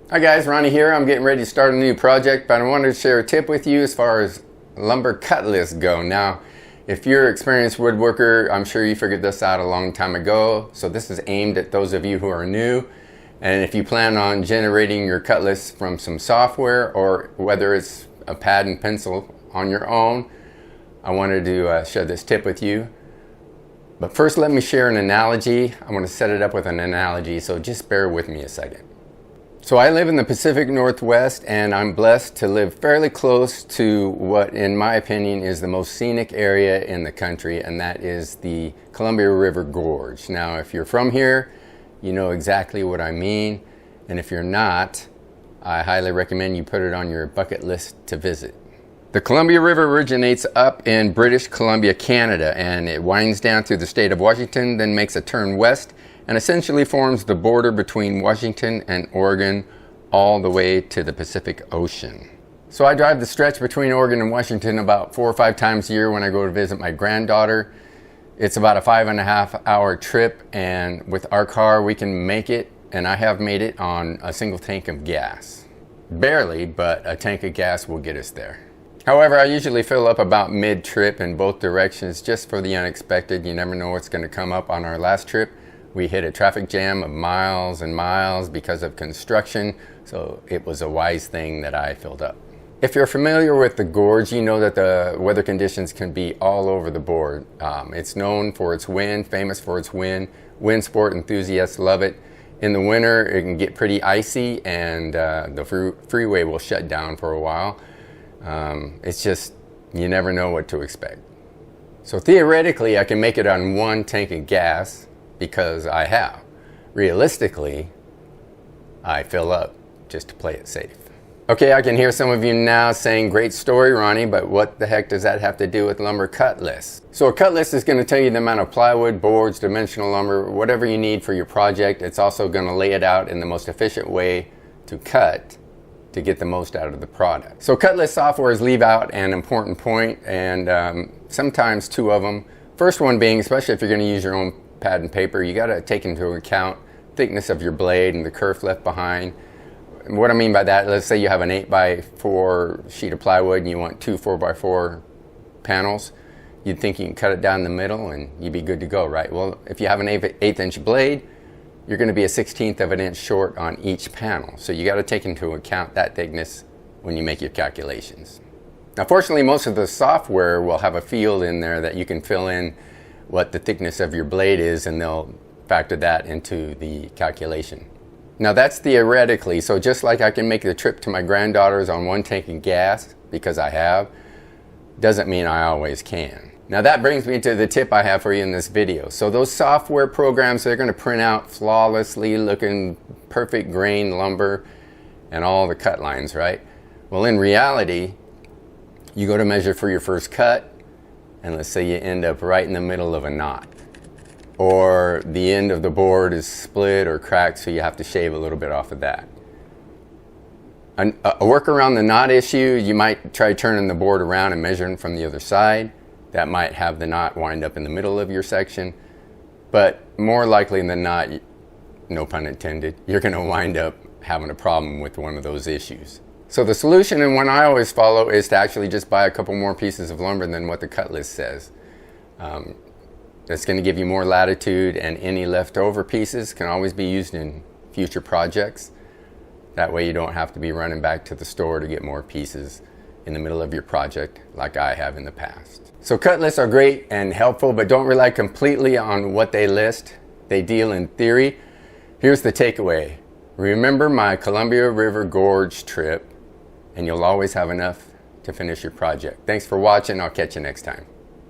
Hi guys, Ronnie here. I'm getting ready to start a new project, but I wanted to share a tip with you as far as lumber cut lists go. Now, if you're an experienced woodworker, I'm sure you figured this out a long time ago. So this is aimed at those of you who are new. And if you plan on generating your cut lists from some software or whether it's a pad and pencil on your own, I wanted to share this tip with you. But first, let me share an analogy. I want to set it up with an analogy, so just bear with me a second. So I live in the Pacific Northwest, and I'm blessed to live fairly close to what, in my opinion, is the most scenic area in the country, and that is the Columbia River Gorge. Now, if you're from here, you know exactly what I mean, and if you're not, I highly recommend you put it on your bucket list to visit. The Columbia River originates up in British Columbia, Canada, and it winds down through the state of Washington, then makes a turn west, and essentially forms the border between Washington and Oregon all the way to the Pacific Ocean. So I drive the stretch between Oregon and Washington about 4 or 5 times a year when I go to visit my granddaughter. It's about a 5.5 hour trip, and with our car we can make it, and I have made it on a single tank of gas. Barely, but a tank of gas will get us there. However, I usually fill up about mid-trip in both directions just for the unexpected. You never know what's going to come up. On our last trip, we hit a traffic jam of miles and miles because of construction, so it was a wise thing that I filled up. If you're familiar with the Gorge, you know that the weather conditions can be all over the board. It's known for its wind, famous for its wind. Wind sport enthusiasts love it. In the winter, it can get pretty icy, and the freeway will shut down for a while. It's just, you never know what to expect. So theoretically, I can make it on 1 tank of gas, because I have. Realistically, I fill up just to play it safe. Okay, I can hear some of you now saying, great story, Ronnie, but what the heck does that have to do with lumber cut lists? So a cut list is going to tell you the amount of plywood, boards, dimensional lumber, whatever you need for your project. It's also going to lay it out in the most efficient way to cut to get the most out of the product. So cut list softwares leave out an important point, and sometimes 2 of them. First one being, especially if you're going to use your own pad and paper, you got to take into account thickness of your blade and the kerf left behind. And what I mean by that, let's say you have an 8x4 sheet of plywood and you want 2 4x4 panels. You'd think you can cut it down the middle and you'd be good to go, right? Well, if you have an 1/8 inch blade, you're going to be a 1/16 of an inch short on each panel. So you got to take into account that thickness when you make your calculations. Now, fortunately, most of the software will have a field in there that you can fill in what the thickness of your blade is, and they'll factor that into the calculation. Now that's theoretically, so just like I can make the trip to my granddaughter's on 1 tank of gas, because I have, doesn't mean I always can. Now that brings me to the tip I have for you in this video. So those software programs, they're going to print out flawlessly looking perfect grain lumber and all the cut lines, right? Well, in reality, you go to measure for your first cut, and let's say you end up right in the middle of a knot, or the end of the board is split or cracked, so you have to shave a little bit off of that. A work around the knot issue, you might try turning the board around and measuring from the other side. That might have the knot wind up in the middle of your section, but more likely than not, no pun intended, you're going to wind up having a problem with one of those issues. So the solution, and one I always follow, is to actually just buy a couple more pieces of lumber than what the cut list says. That's going to give you more latitude, and any leftover pieces can always be used in future projects. That way you don't have to be running back to the store to get more pieces in the middle of your project like I have in the past. So cut lists are great and helpful, but don't rely completely on what they list. They deal in theory. Here's the takeaway. Remember my Columbia River Gorge trip, and you'll always have enough to finish your project. Thanks for watching. I'll catch you next time.